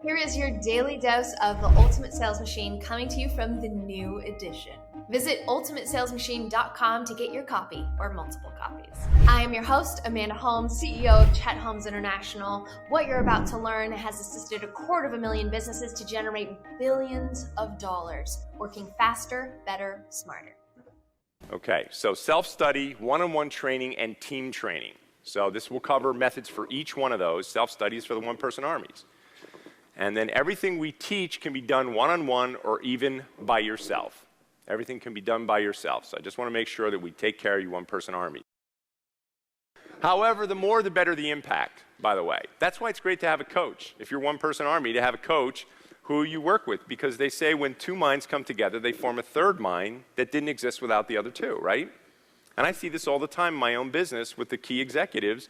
Here is your daily dose of the Ultimate Sales Machine coming to you from the new edition. Visit ultimatesalesmachine.com to get your copy or multiple copies. I am your host, Amanda Holmes, CEO of Chet Holmes International. What you're about to learn has assisted 250,000 businesses to generate billions of dollars, working faster, better, smarter. Okay, so self-study, one-on-one training, and team training. So this will cover methods for each one of those. Self-study is for the one-person armies. And then everything we teach can be done one-on-one or even by yourself. Everything can be done by yourself. So I just want to make sure that we take care of you one-person army. However, the more the better the impact, by the way. That's why it's great to have a coach. If you're one-person army, to have a coach who you work with, because they say when two minds come together, they form a third mind that didn't exist without the other two, right? And I see this all the time in my own business with the key executives.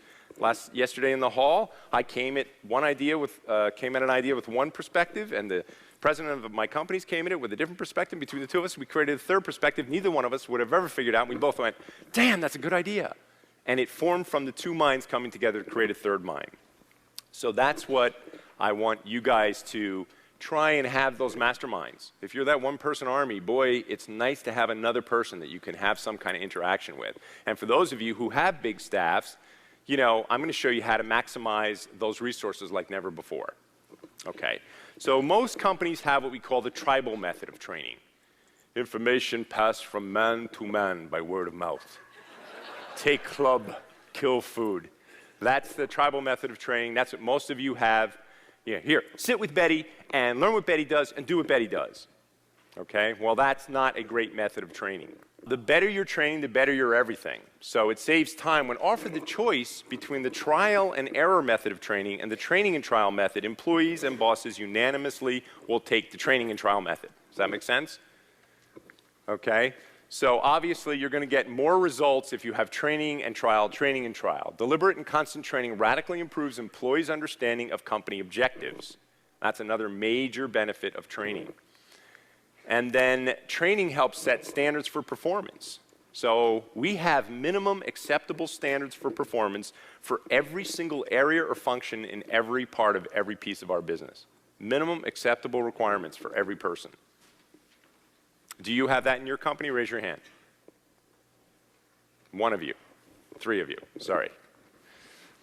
Yesterday in the hall, I came at an idea with one perspective, and the president of my companies came at it with a different perspective. Between the two of us, we created a third perspective neither one of us would have ever figured out. We both went, damn, that's a good idea. And it formed from the two minds coming together to create a third mind. So that's what I want you guys to try and have, those masterminds. If you're that one-person army, boy, it's nice to have another person that you can have some kind of interaction with. And for those of you who have big staffs, you know, I'm going to show you how to maximize those resources like never before. Okay, so most companies have what we call the tribal method of training. Information passed from man to man by word of mouth. Take club, kill food. That's the tribal method of training. That's what most of you have. Yeah, here, sit with Betty and learn what Betty does and do what Betty does. Okay, well, that's not a great method of training. The better you're training, the better your everything. So it saves time. When offered the choice between the trial and error method of training and the training and trial method, employees and bosses unanimously will take the training and trial method. Does that make sense? Okay. So obviously, you're going to get more results if you have training and trial, training and trial. Deliberate and constant training radically improves employees' understanding of company objectives. That's another major benefit of training. And then training helps set standards for performance. So we have minimum acceptable standards for performance for every single area or function in every part of every piece of our business. Minimum acceptable requirements for every person. Do you have that in your company? Raise your hand. One of you. Three of you. Sorry.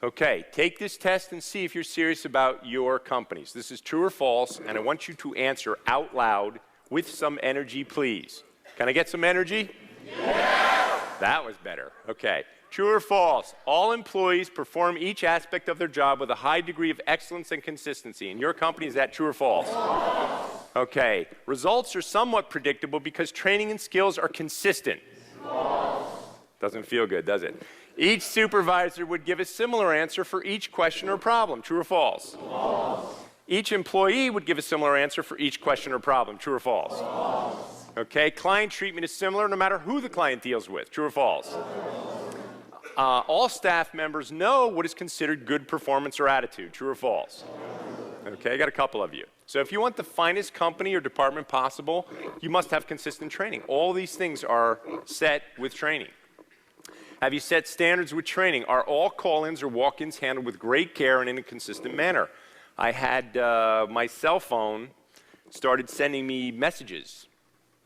Okay, take this test and see if you're serious about your companies. This is true or false, and I want you to answer out loud with some energy, please. Can I get some energy? Yes! That was better. Okay. True or false? All employees perform each aspect of their job with a high degree of excellence and consistency. In your company, is that true or false? False. Okay. Results are somewhat predictable because training and skills are consistent. False. Doesn't feel good, does it? Each supervisor would give a similar answer for each question or problem. True or false? False. Each employee would give a similar answer for each question or problem. True or false? False. Okay. Client treatment is similar no matter who the client deals with. True or false? All staff members know what is considered good performance or attitude. True or false? Okay, I got a couple of you. So if you want the finest company or department possible, you must have consistent training. All these things are set with training. Have you set standards with training? Are all call-ins or walk-ins handled with great care and in a consistent manner? I had my cell phone started sending me messages.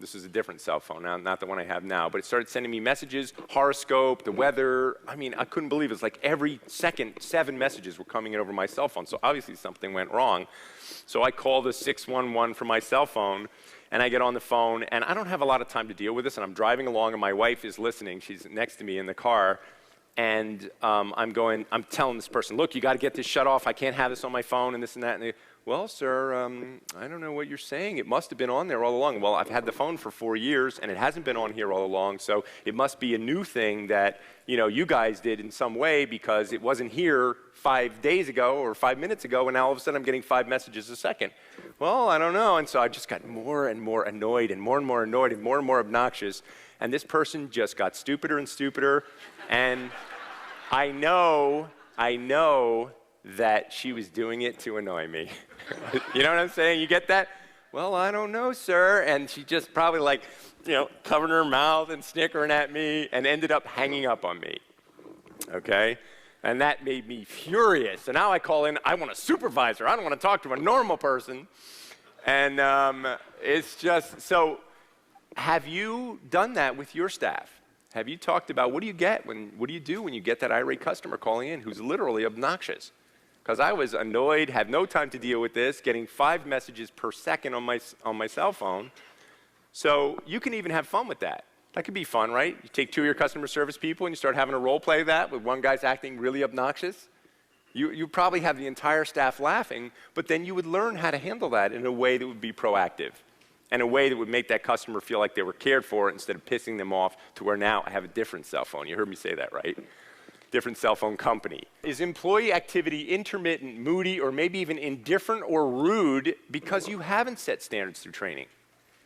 This is a different cell phone, not the one I have now, but it started sending me messages, horoscope, the weather. I mean, I couldn't believe it. It's like every second, 7 messages were coming in over my cell phone. So obviously something went wrong. So I called the 611 from my cell phone, and I get on the phone, and I don't have a lot of time to deal with this, and I'm driving along, and my wife is listening. She's next to me in the car, and I'm telling this person, look, you got to get this shut off. I can't have this on my phone, and this and that. And they, well, sir, I don't know what you're saying. It must have been on there all along. Well, I've had the phone for 4 years, and it hasn't been on here all along, so it must be a new thing that, you know, you guys did in some way because it wasn't here 5 days ago or 5 minutes ago, and now all of a sudden I'm getting 5 messages a second. Well, I don't know. And so I just got more and more annoyed and more annoyed and more obnoxious, and this person just got stupider and stupider, and I know that she was doing it to annoy me. You know what I'm saying? You get that? Well, I don't know, sir. And she just probably like, you know, covering her mouth and snickering at me and ended up hanging up on me. Okay? And that made me furious. And now I call in, I want a supervisor. I don't want to talk to a normal person. And it's just, so have you done that with your staff? Have you talked about what do you do when you get that irate customer calling in who's literally obnoxious? Because I was annoyed, had no time to deal with this, getting 5 messages per second on my cell phone. So you can even have fun with that. That could be fun, right? You take 2 of your customer service people and you start having a role play that with one guy's acting really obnoxious. You probably have the entire staff laughing, but then you would learn how to handle that in a way that would be proactive, and a way that would make that customer feel like they were cared for instead of pissing them off to where now I have a different cell phone. You heard me say that, right? Different cell phone company. Is employee activity intermittent, moody, or maybe even indifferent or rude because you haven't set standards through training?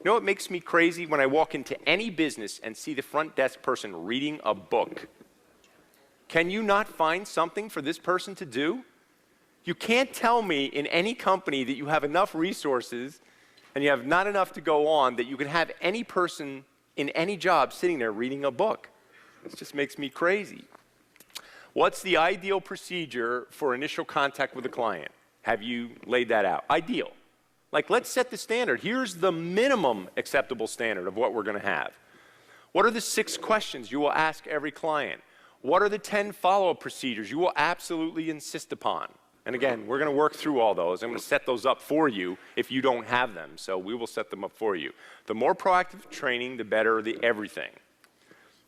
You know what makes me crazy? When I walk into any business and see the front desk person reading a book. Can you not find something for this person to do? You can't tell me in any company that you have enough resources and you have not enough to go on that you can have any person in any job sitting there reading a book. This just makes me crazy. What's the ideal procedure for initial contact with a client? Have you laid that out? Ideal. Like, let's set the standard. Here's the minimum acceptable standard of what we're going to have. What are the 6 questions you will ask every client? What are the 10 follow-up procedures you will absolutely insist upon? And again, we're going to work through all those. I'm going to set those up for you if you don't have them. So we will set them up for you. The more proactive training, the better the everything.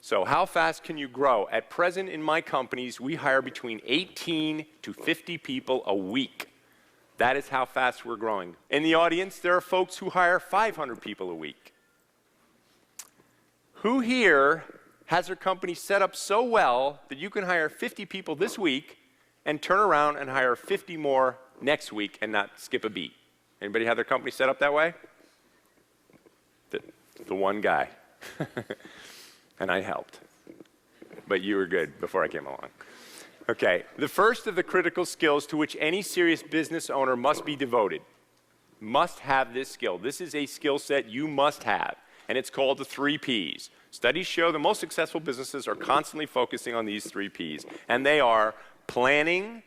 So how fast can you grow? At present in my companies, we hire between 18 to 50 people a week. That is how fast we're growing. In the audience, there are folks who hire 500 people a week. Who here has their company set up so well that you can hire 50 people this week and turn around and hire 50 more next week and not skip a beat? Anybody have their company set up that way? The one guy. And I helped. But you were good before I came along. Okay, the first of the critical skills to which any serious business owner must be devoted. Must have this skill. This is a skill set you must have, and it's called the 3 Ps. Studies show the most successful businesses are constantly focusing on these 3 Ps, and they are planning,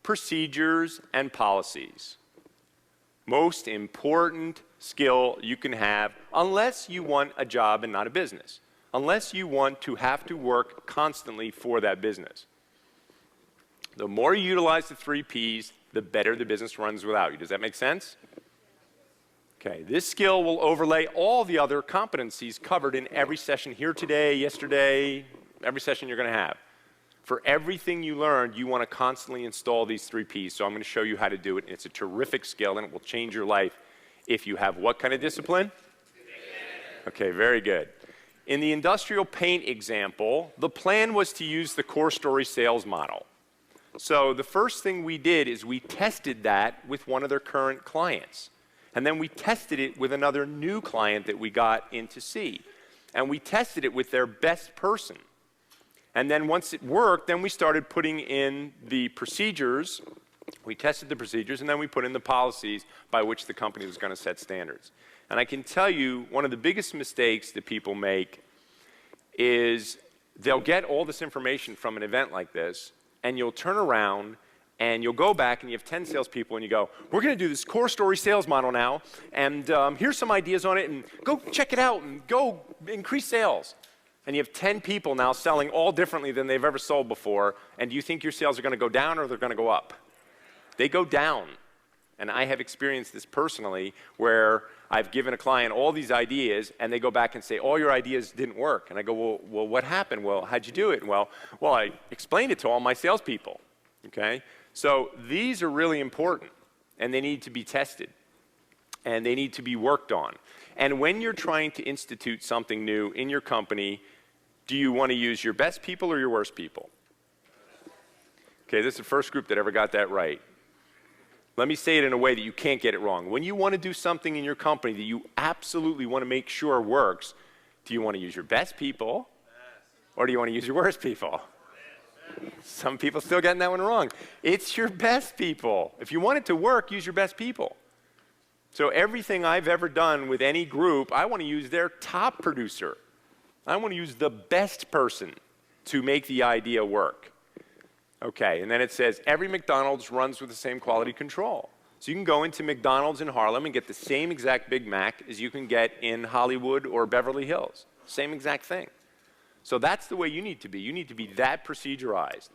procedures, and policies. Most important skill you can have unless you want a job and not a business, unless you want to have to work constantly for that business. The more you utilize the 3 Ps, the better the business runs without you. Does that make sense? Okay, this skill will overlay all the other competencies covered in every session here today, yesterday, every session you're going to have. For everything you learned, you want to constantly install these 3 Ps. So I'm going to show you how to do it. It's a terrific skill, and it will change your life if you have what kind of discipline? Okay, very good. In the industrial paint example, the plan was to use the core story sales model. So the first thing we did is we tested that with one of their current clients. And then we tested it with another new client that we got in to see. And we tested it with their best person. And then once it worked, then we started putting in the procedures. We tested the procedures, and then we put in the policies by which the company was going to set standards. And I can tell you, one of the biggest mistakes that people make is they'll get all this information from an event like this, and you'll turn around and you'll go back and you have 10 salespeople and you go, we're going to do this core story sales model now, and here's some ideas on it, and go check it out and go increase sales. And you have 10 people now selling all differently than they've ever sold before, and do you think your sales are going to go down or they're going to go up? They go down. And I have experienced this personally where I've given a client all these ideas and they go back and say, all your ideas didn't work. And I go, well, what happened? Well, how'd you do it? Well, I explained it to all my salespeople, okay? So these are really important, and they need to be tested, and they need to be worked on. And when you're trying to institute something new in your company, do you want to use your best people or your worst people? Okay, this is the first group that ever got that right. Let me say it in a way that you can't get it wrong. When you want to do something in your company that you absolutely want to make sure works, do you want to use your best people or do you want to use your worst people? Some people still getting that one wrong. It's your best people. If you want it to work, use your best people. So everything I've ever done with any group, I want to use their top producer. I want to use the best person to make the idea work. Okay, and then it says every McDonald's runs with the same quality control. So you can go into McDonald's in Harlem and get the same exact Big Mac as you can get in Hollywood or Beverly Hills. Same exact thing. So that's the way you need to be. You need to be that procedurized.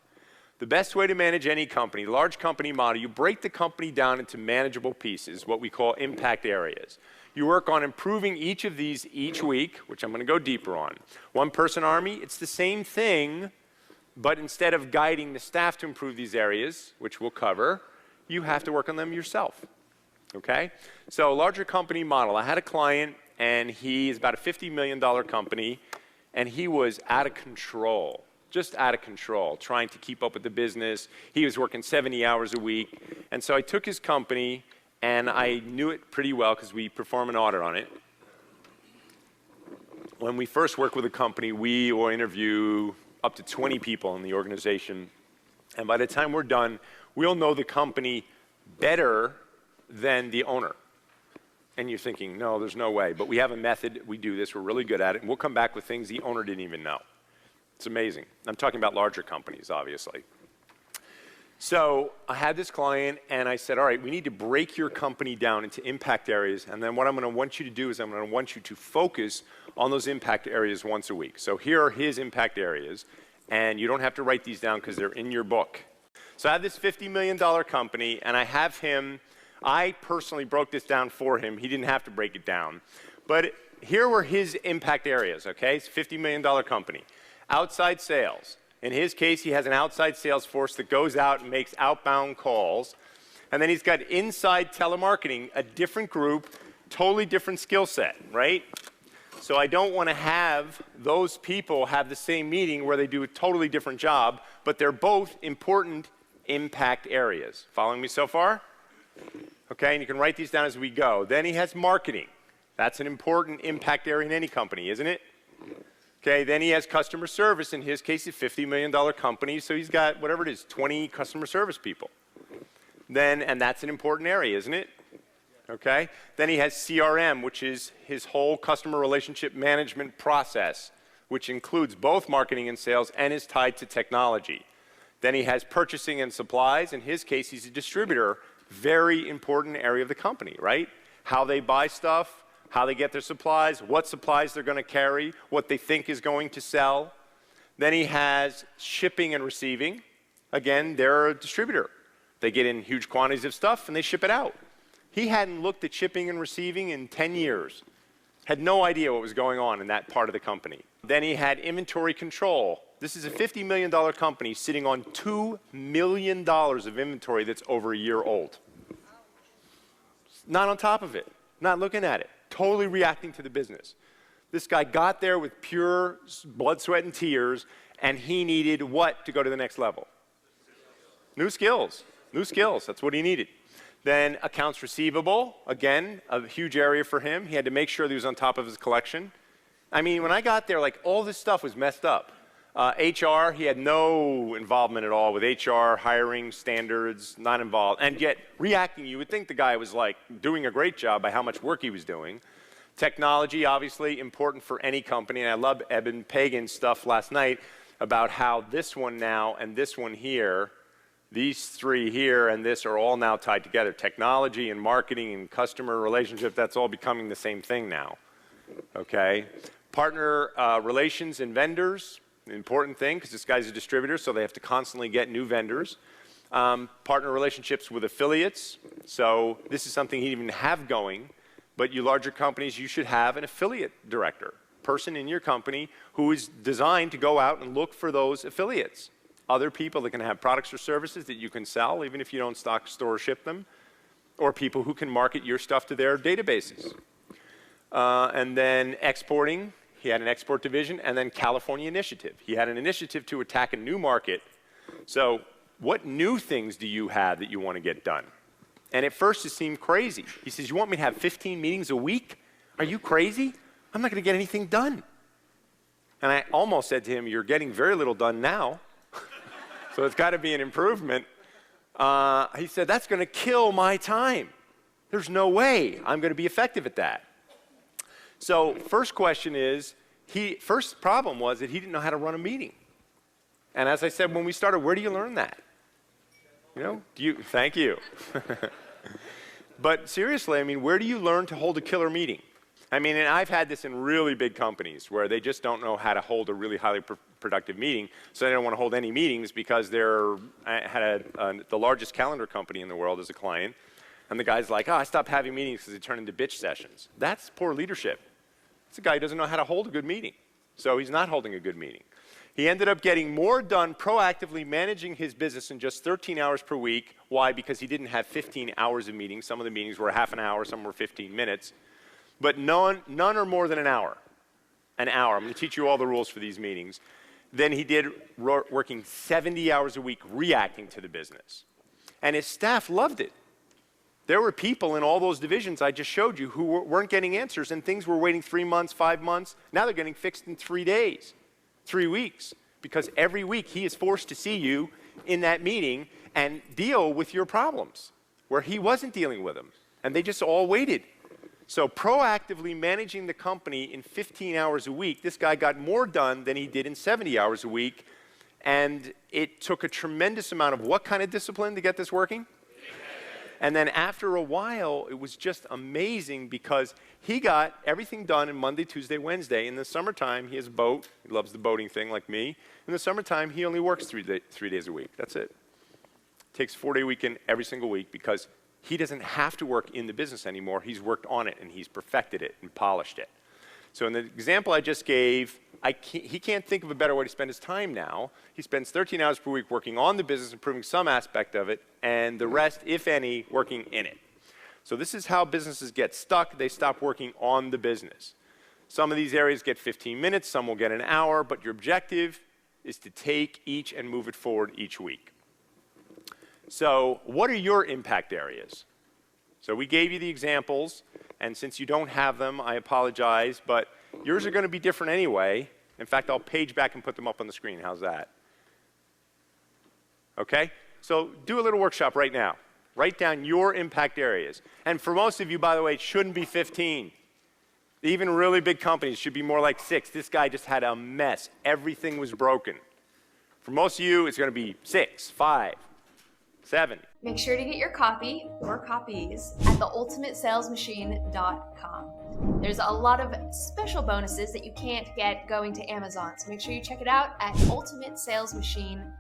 The best way to manage any company, large company model, you break the company down into manageable pieces, what we call impact areas. You work on improving each of these each week, which I'm going to go deeper on. One-person army, it's the same thing, but instead of guiding the staff to improve these areas, which we'll cover, you have to work on them yourself. Okay? So larger company model. I had a client, and he is about a $50 million company, and he was out of control. Just out of control, trying to keep up with the business. He was working 70 hours a week. And so I took his company, and I knew it pretty well because we perform an audit on it. When we first work with a company, we will interview up to 20 people in the organization. And by the time we're done, we'll know the company better than the owner. And you're thinking, no, there's no way. But we have a method. We do this. We're really good at it. And we'll come back with things the owner didn't even know. It's amazing. I'm talking about larger companies, obviously. So I had this client, and I said, all right, we need to break your company down into impact areas. And then what I'm going to want you to do is I'm going to want you to focus on those impact areas once a week. So here are his impact areas. And you don't have to write these down because they're in your book. So I have this $50 million company, and I have him. I personally broke this down for him. He didn't have to break it down. But here were his impact areas, okay? It's a $50 million company. Outside sales. In his case, he has an outside sales force that goes out and makes outbound calls. And then he's got inside telemarketing, a different group, totally different skill set, right? So I don't want to have those people have the same meeting where they do a totally different job, but they're both important impact areas. Following me so far? Okay, and you can write these down as we go. Then he has marketing. That's an important impact area in any company, isn't it? Okay, then he has customer service. In his case, a $50 million company, so he's got, whatever it is, 20 customer service people. Then, and that's an important area, isn't it? Okay, then he has CRM, which is his whole customer relationship management process, which includes both marketing and sales and is tied to technology. Then he has purchasing and supplies. In his case, he's a distributor, very important area of the company, right? How they buy stuff, how they get their supplies, what supplies they're going to carry, what they think is going to sell. Then he has shipping and receiving. Again, they're a distributor. They get in huge quantities of stuff and they ship it out. He hadn't looked at shipping and receiving in 10 years. Had no idea what was going on in that part of the company. Then he had inventory control. This is a $50 million company sitting on $2 million of inventory that's over a year old. Not on top of it, not looking at it. Totally reacting to the business. This guy got there with pure blood, sweat, and tears, and he needed what to go to the next level? New skills. New skills. That's what he needed. Then accounts receivable, again, a huge area for him. He had to make sure that he was on top of his collection. I mean, when I got there, like, all this stuff was messed up. HR, he had no involvement at all with HR, hiring, standards, not involved. And yet, reacting, you would think the guy was, like, doing a great job by how much work he was doing. Technology, obviously, important for any company. And I loved Eben Pagan's stuff last night about how this one now and this one here, these three here and this are all now tied together. Technology and marketing and customer relationship, that's all becoming the same thing now. Okay? Partner relations and vendors. An important thing because this guy's a distributor, so they have to constantly get new vendors. Partner relationships with affiliates. So this is something he didn't even have going, but you larger companies, you should have an affiliate director, person in your company who is designed to go out and look for those affiliates. Other people that can have products or services that you can sell, even if you don't stock, store, or ship them, or people who can market your stuff to their databases. And then exporting. He had an export division, and then California initiative. He had an initiative to attack a new market. So what new things do you have that you want to get done? And at first it seemed crazy. He says, you want me to have 15 meetings a week? Are you crazy? I'm not going to get anything done. And I almost said to him, you're getting very little done now. So it's got to be an improvement. He said, that's going to kill my time. There's no way I'm going to be effective at that. So first question is, first problem was that he didn't know how to run a meeting. And as I said when we started, where do you learn that? Thank you. But seriously, I mean, where do you learn to hold a killer meeting? I mean, and I've had this in really big companies where they just don't know how to hold a really highly productive meeting, so they don't want to hold any meetings because I had the largest calendar company in the world as a client, and the guy's like, oh, I stopped having meetings because they turn into bitch sessions. That's poor leadership. It's a guy who doesn't know how to hold a good meeting, so he's not holding a good meeting. He ended up getting more done proactively managing his business in just 13 hours per week. Why? Because he didn't have 15 hours of meetings. Some of the meetings were half an hour, some were 15 minutes. But none are more than an hour. An hour. I'm going to teach you all the rules for these meetings. Then he did working 70 hours a week reacting to the business. And his staff loved it. There were people in all those divisions I just showed you who weren't getting answers, and things were waiting 3 months, 5 months. Now they're getting fixed in 3 days, 3 weeks, because every week he is forced to see you in that meeting and deal with your problems, where he wasn't dealing with them, and they just all waited. So proactively managing the company in 15 hours a week, this guy got more done than he did in 70 hours a week, and it took a tremendous amount of what kind of discipline to get this working? And then after a while, it was just amazing because he got everything done in Monday, Tuesday, Wednesday. In the summertime, he has a boat. He loves the boating thing like me. In the summertime, he only works 3 days a week. That's it. Takes a 4-day weekend every single week because he doesn't have to work in the business anymore. He's worked on it, and he's perfected it and polished it. So in the example I just gave, he can't think of a better way to spend his time now. He spends 13 hours per week working on the business, improving some aspect of it, and the rest, if any, working in it. So this is how businesses get stuck. They stop working on the business. Some of these areas get 15 minutes, some will get an hour, but your objective is to take each and move it forward each week. So what are your impact areas? So we gave you the examples, and since you don't have them, I apologize, but yours are going to be different anyway. In fact, I'll page back and put them up on the screen. How's that? Okay? So do a little workshop right now. Write down your impact areas. And for most of you, by the way, it shouldn't be 15. Even really big companies should be more like 6. This guy just had a mess. Everything was broken. For most of you, it's going to be 6, 5, 7. Make sure to get your copy or copies at theultimatesalesmachine.com. There's a lot of special bonuses that you can't get going to Amazon, so make sure you check it out at ultimatesalesmachine.com.